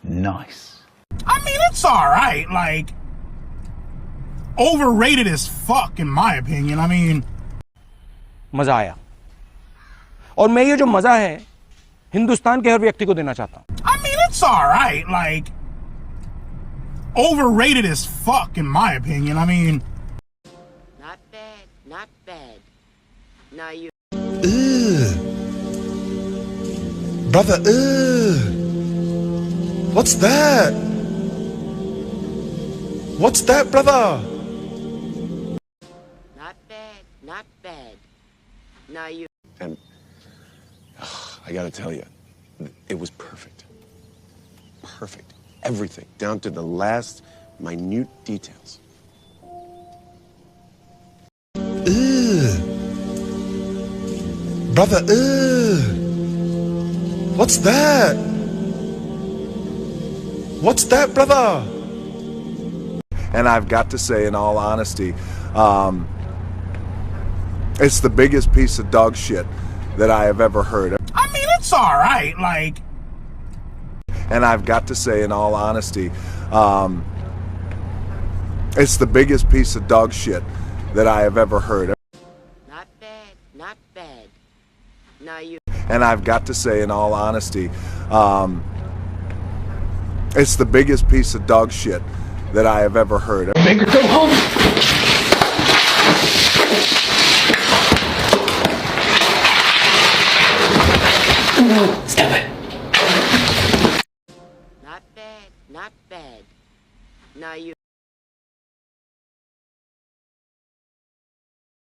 Nice. I mean, it's alright, like, overrated as fuck in my opinion. I mean, मजा आया और मैं ये जो मजा है हिंदुस्तान के हर व्यक्ति को देना चाहता हूं. I mean, it's alright, like, overrated as fuck in my opinion. I mean, not bad, not bad. Now you. Brother, what's that? What's that, brother? Not bad, not bad. Now you. And I gotta tell you, it was perfect. Perfect. Everything, down to the last minute details. Brother, what's that? What's that, brother? And I've got to say, in all honesty, it's the biggest piece of dog shit that I have ever heard. I mean, it's alright, like. And I've got to say, in all honesty, it's the biggest piece of dog shit that I have ever heard. Not bad, not bad. Now you. And I've got to say, in all honesty, it's the biggest piece of dog shit that I have ever heard. Make her go home. Stop it.